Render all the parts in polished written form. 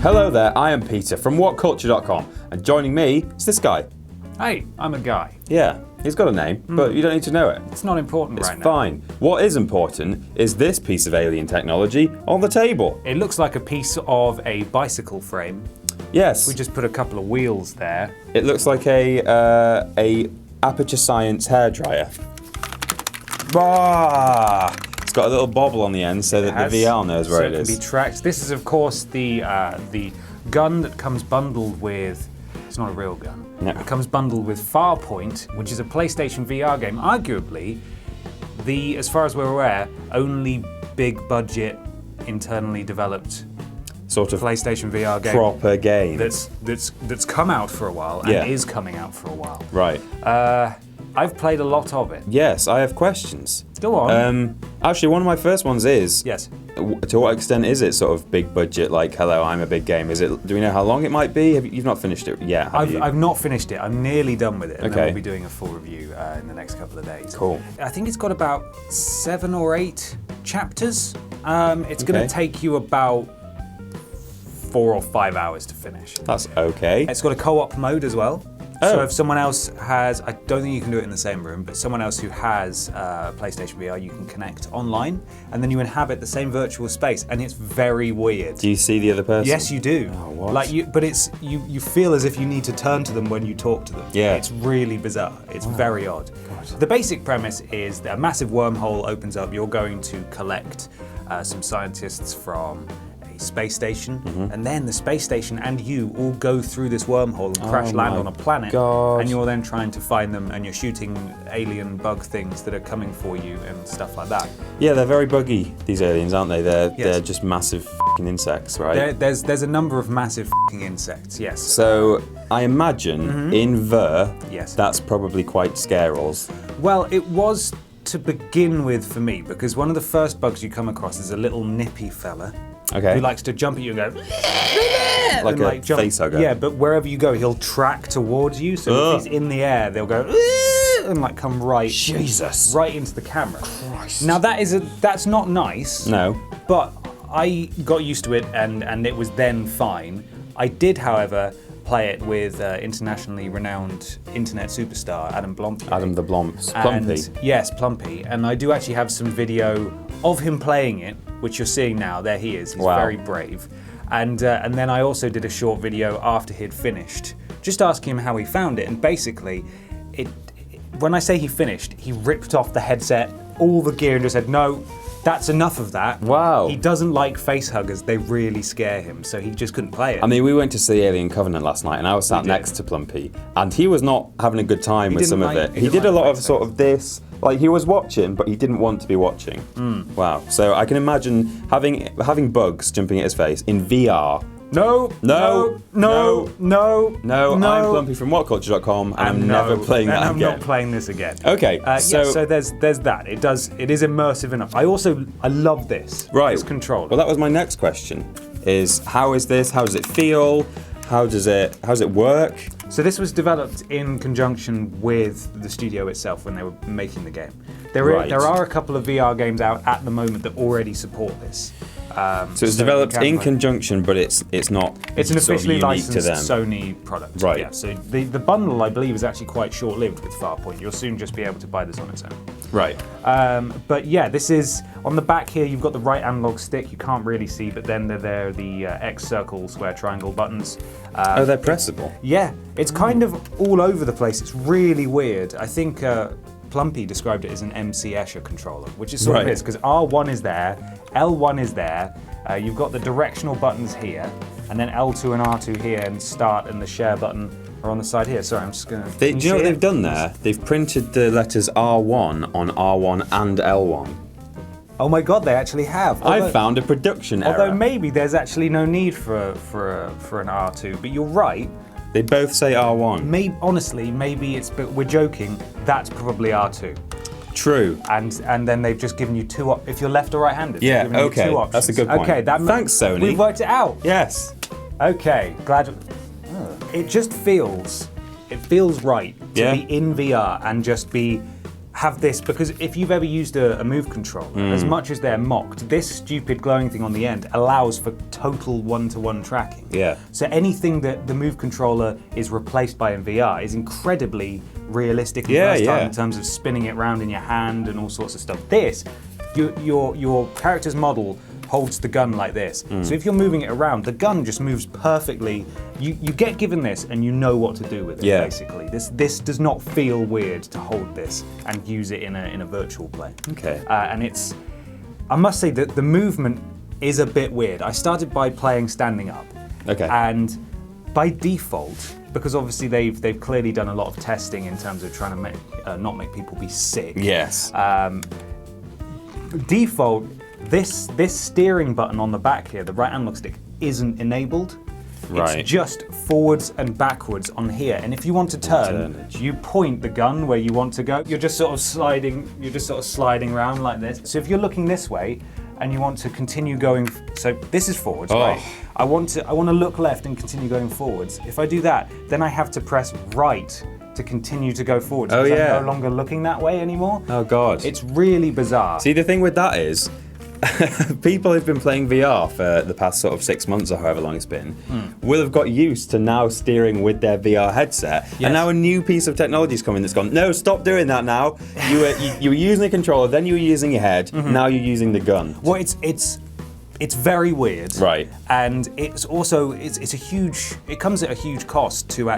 Hello there, I am Peter from whatculture.com, and joining me is this guy. Hey, I'm a guy. Yeah, he's got a name, but you don't need to know it. It's not important right now. It's fine. What is important is this piece of alien technology on the table. It looks like a piece of a bicycle frame. Yes. We just put a couple of wheels there. It looks like a Aperture Science hairdryer. Ah! It's got a little bobble on the end so that the VR knows where it is. So it can be tracked. This is, of course, the gun that comes bundled with. It's not a real gun. No. It comes bundled with Farpoint, which is a PlayStation VR game. Arguably, as far as we're aware, only big budget, internally developed Sort of PlayStation VR game. proper game. That's come out for a while and is coming out for a while. Right. I've played a lot of it. Yes, I have questions. Go on. Actually, one of my first ones is, Yes. to what extent is it sort of big budget, like, hello, I'm a big game? Do we know how long it might be? You've not finished it yet, have you? I've not finished it. I'm nearly done with it. And then Okay. we'll be doing a full review in the next couple of days. Cool. I think it's got about 7 or 8 chapters. It's going Okay. to take you about 4 or 5 hours to finish. That's okay. It's got a co-op mode as well. Oh. So if someone else has, I don't think you can do it in the same room, but someone else who has PlayStation VR, you can connect online, and then you inhabit the same virtual space, and it's very weird. Do you see the other person? Yes, you do. Oh, what? But you feel as if you need to turn to them when you talk to them. Yeah. It's really bizarre. It's very odd. God. The basic premise is that a massive wormhole opens up. You're going to collect some scientists from a space station, and then the space station and you all go through this wormhole and crash land my on a planet. God. And you're then trying to find them, and you're shooting alien bug things that are coming for you and stuff like that. Yeah, they're very buggy, these aliens, aren't they? They're Yes. just massive f***ing insects, right? There's a number of massive f***ing insects, yes. So, I imagine in VR, Yes. that's probably quite scarels. Well, it was to begin with for me, because one of the first bugs you come across is a little nippy fella Okay. who likes to jump at you and go Like and a jump. face hugger. Yeah, but wherever you go, he'll track towards you. So Ugh. if he's in the air, they'll go and like come right into the camera. Christ. Now that's not nice. No. But I got used to it, and it was then fine. I did, however, play it with internationally renowned internet superstar Adam Blompe. Adam the Blomps. And- Plumpy. Yes, Plumpy. And I do actually have some video of him playing it, which you're seeing now. There he is. He's Wow. very brave. And then I also did a short video after he'd finished, just asking him how he found it. And basically, when I say he finished, he ripped off the headset, all the gear, and just said, no, that's enough of that. Wow. He doesn't like face huggers. They really scare him, so he just couldn't play it. I mean, we went to see Alien Covenant last night, and I was sat did. next to Plumpy, and he was not having a good time with didn't some of like- it. he He didn't did a like lot of face sort of this, like he was watching, but he didn't want to be watching. Wow. So I can imagine having bugs jumping at his face in VR. No, No, no, no, No, I'm Plumpy from whatculture.com, and I'm never playing that I'm again. not playing this again. Okay, so there's that. It is immersive enough. I love this. Right. This controller. Well, that was my next question. Is how is this? How does it feel? How does it work? So this was developed in conjunction with the studio itself when they were making the game. There are a couple of VR games out at the moment that already support this. So it's developed in conjunction, but it's not. It's an sort of officially unique to licensed them. Sony product. Right. Yeah, so the bundle, I believe, is actually quite short-lived with Farpoint. You'll soon just be able to buy this on its own. Right. But yeah, this is on the back here. You've got the right analog stick. You can't really see, but then they're the X, circle, square, triangle buttons. Oh, they're pressable. Yeah, it's kind of all over the place. It's really weird. I think Plumpy described it as an MC Escher controller, which is sort of Right. is, because R1 is there, L1 is there, you've got the directional buttons here, and then L2 and R2 here, and start and the share button are on the side here. Sorry, I'm just going to... Do you know what they've done there? They've printed the letters R1 on R1 and L1. Oh my god, they actually have. I found a production error. Although maybe there's actually no need for an R2, but you're right. They both say R1. Honestly, maybe it's, but we're joking, that's probably R2. True. And then they've just given you two if you're left or right-handed. Yeah, they've given you okay, two options. that's a good point. Okay, Thanks, Sony. We've worked it out. Yes. Okay, glad. It just feels right to Yeah. be in VR and just be have this, because if you've ever used a move controller, as much as they're mocked, this stupid glowing thing on the end allows for total one-to-one tracking. Yeah. So anything that the move controller is replaced by in VR is incredibly realistic the first time in terms of spinning it around in your hand and all sorts of stuff. This, your character's model holds the gun like this. So if you're moving it around, the gun just moves perfectly. You get given this and you know what to do with it, basically. This does not feel weird to hold this and use it in a virtual play. Okay. And I must say that the movement is a bit weird. I started by playing standing up. Okay. And by default, because obviously they've clearly done a lot of testing in terms of trying to make not make people be sick. Yes. Default, this steering button on the back here, the right analog stick, isn't enabled. Right. It's just forwards and backwards on here. And if you want to turn, you point the gun where you want to go. You're just sort of sliding around like this. So if you're looking this way and you want to continue going, so this is forwards, right? I want to look left and continue going forwards. If I do that, then I have to press right to continue to go forwards. I'm no longer looking that way anymore. Oh God. It's really bizarre. See, the thing with that is, people who've been playing VR for the past sort of 6 months or however long it's been will have got used to now steering with their VR headset. Yes. And now a new piece of technology's coming that's gone, no, stop doing that now. You were using a controller, then you were using your head, now you're using the gun. Well, it's very weird. Right. And it's also, it's a huge, it comes at a huge cost to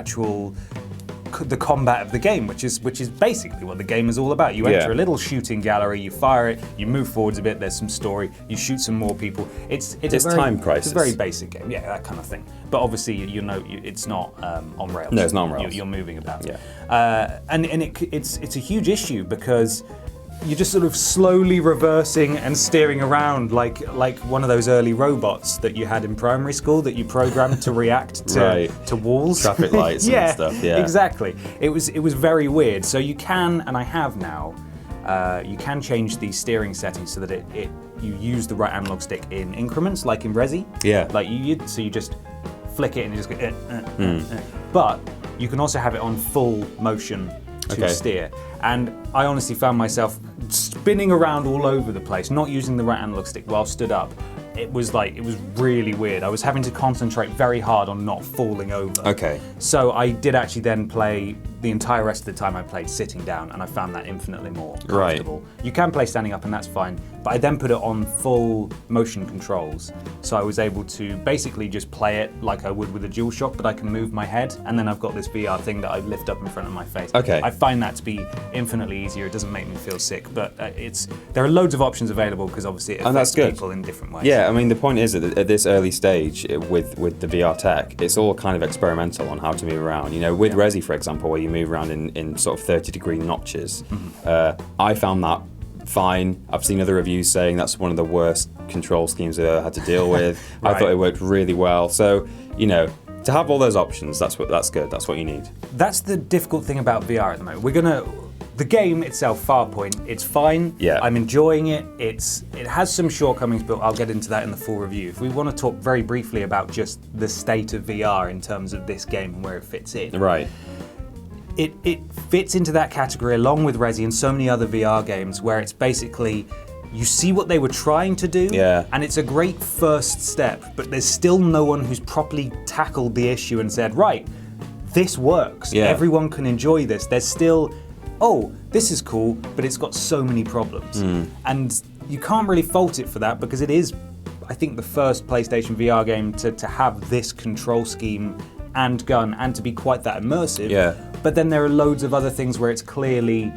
the combat of the game, which is basically what the game is all about. You enter a little shooting gallery, you fire it, you move forwards a bit, there's some story, you shoot some more people. It's Time Crisis. It's a very basic game, that kind of thing. But obviously, it's not on rails. No, it's not on rails. You're moving about. Yeah. And it's a huge issue because you're just sort of slowly reversing and steering around like one of those early robots that you had in primary school that you programmed to react to walls. Traffic lights and stuff, Exactly. It was very weird. So you can, and I have now, you can change the steering settings so that you use the right analog stick in increments, like in Resi. Yeah. Like so you just flick it and you just go, But you can also have it on full motion to steer. And I honestly found myself spinning around all over the place, not using the right analog stick while stood up. It was really weird. I was having to concentrate very hard on not falling over. Okay. So I did actually then play the entire rest of the time I played sitting down, and I found that infinitely more comfortable. You can play standing up and that's fine, but I then put it on full motion controls. So I was able to basically just play it like I would with a DualShock, but I can move my head, and then I've got this VR thing that I lift up in front of my face. Okay. I find that to be infinitely easier. It doesn't make me feel sick, but there are loads of options available because obviously it affects people in different ways. Yeah, I mean, the point is that at this early stage with the VR tech, it's all kind of experimental on how to move around. You know, with Resi, for example, where you move around in sort of 30-degree notches, I found that fine. I've seen other reviews saying that's one of the worst control schemes I've ever had to deal with. I thought it worked really well. So, you know, to have all those options, that's good. That's what you need. That's the difficult thing about VR at the moment. The game itself, Farpoint, it's fine. Yeah. I'm enjoying it. It has some shortcomings, but I'll get into that in the full review. If we want to talk very briefly about just the state of VR in terms of this game and where it fits in. Right. It fits into that category along with Resi and so many other VR games where it's basically, you see what they were trying to do, and it's a great first step, but there's still no one who's properly tackled the issue and said, right, this works. Everyone can enjoy this. There's still, this is cool, but it's got so many problems. And you can't really fault it for that because it is, I think, the first PlayStation VR game to have this control scheme and gun and to be quite that immersive. But then there are loads of other things where it's clearly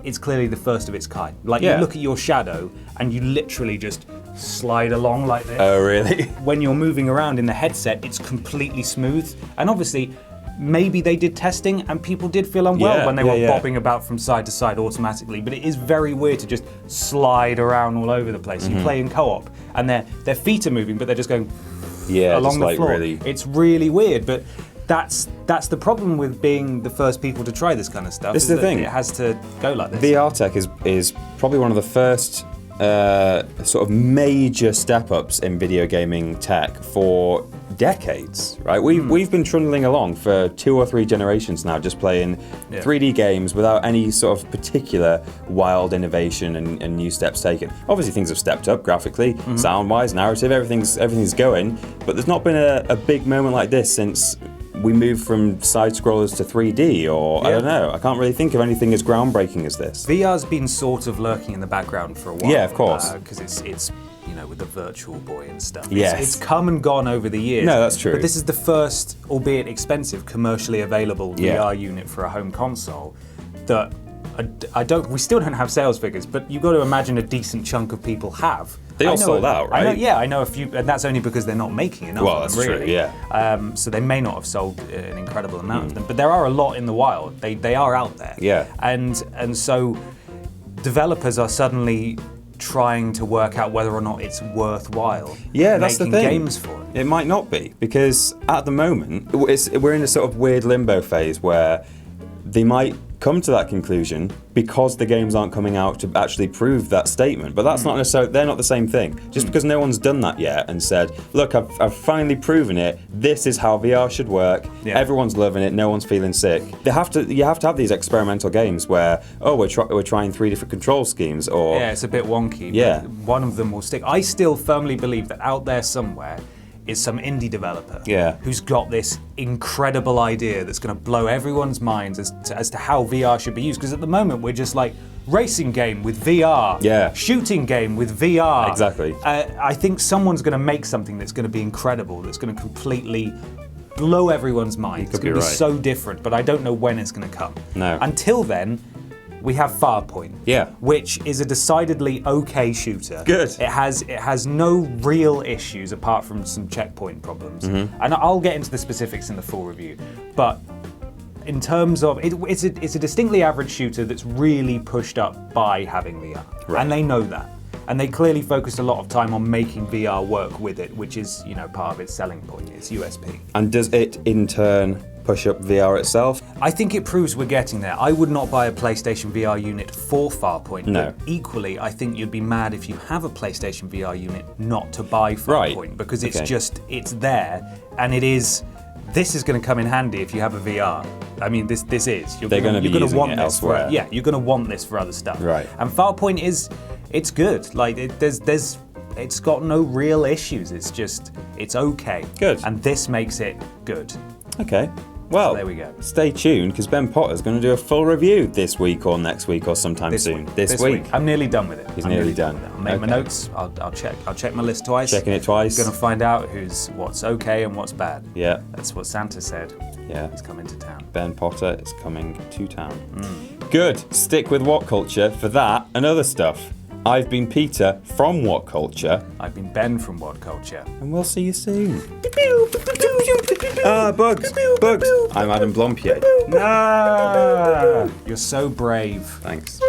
the first of its kind. Like you look at your shadow and you literally just slide along like this. Oh, really? When you're moving around in the headset, it's completely smooth. And obviously, maybe they did testing and people did feel unwell when they were bobbing about from side to side automatically, but it is very weird to just slide around all over the place. You play in co-op and their feet are moving, but they're just going along the floor. Really... It's really weird, but that's the problem with being the first people to try this kind of stuff. This is the thing. It has to go like this. VR tech is probably one of the first sort of major step-ups in video gaming tech for decades, right? We've been trundling along for 2 or 3 generations now, just playing 3D games without any sort of particular wild innovation and new steps taken. Obviously, things have stepped up graphically, sound-wise, narrative, everything's going, but there's not been a big moment like this since we moved from side scrollers to 3D, or I don't know. I can't really think of anything as groundbreaking as this. VR's been sort of lurking in the background for a while. Yeah, of course. Because it's with the Virtual Boy and stuff. Yes. It's come and gone over the years. No, that's true. But this is the first, albeit expensive, commercially available VR unit for a home console that we still don't have sales figures, but you've got to imagine a decent chunk of people have. They all sold out, right? I know a few, and that's only because they're not making enough of them, really. True, yeah. So they may not have sold an incredible amount of them, but there are a lot in the wild. They are out there. Yeah. And so developers are suddenly trying to work out whether or not it's worthwhile that's the making thing. games for it. It might not be, because at the moment, we're in a sort of weird limbo phase where they might come to that conclusion because the games aren't coming out to actually prove that statement. But that's not necessarily, they're not the same thing. Just because no one's done that yet and said, look, I've finally proven it, this is how VR should work, everyone's loving it, no one's feeling sick. You have to have these experimental games where, we're trying 3 different control schemes, or... Yeah, it's a bit wonky, Yeah. but one of them will stick. I still firmly believe that out there somewhere is some indie developer who's got this incredible idea that's going to blow everyone's minds as to how VR should be used. Because at the moment we're just like, racing game with VR, shooting game with VR. Exactly. I think someone's going to make something that's going to be incredible, that's going to completely blow everyone's mind. It's going to be so different, but I don't know when it's going to come. No. Until then, we have Farpoint, which is a decidedly okay shooter. Good. It has no real issues apart from some checkpoint problems, and I'll get into the specifics in the full review. But in terms of it's a distinctly average shooter that's really pushed up by having VR, and they know that, and they clearly focused a lot of time on making VR work with it, which is part of its selling point, its USP. And does it in turn push up VR itself? I think it proves we're getting there. I would not buy a PlayStation VR unit for Farpoint. No. But equally, I think you'd be mad if you have a PlayStation VR unit not to buy Farpoint, because it's it's there, and this is going to come in handy if you have a VR. I mean, this is. They're going to be using it elsewhere. You're going to want this for other stuff. Right. And Farpoint it's good. Like it's got no real issues. It's okay. Good. And this makes it good. Okay. Well, So there we go. Stay tuned, because Ben Potter's going to do a full review this week or next week or sometime soon. This week. I'm nearly done with it. He's nearly done. I'll make my notes. I'll check my list twice. Checking it twice. Going to find out what's okay and what's bad. Yeah. That's what Santa said. Yeah. He's coming to town. Ben Potter is coming to town. Good. Stick with What Culture for that and other stuff. I've been Peter from What Culture. I've been Ben from What Culture. And we'll see you soon. Bugs. Bugs. I'm Adam Blompier. Ah, you're so brave. Thanks.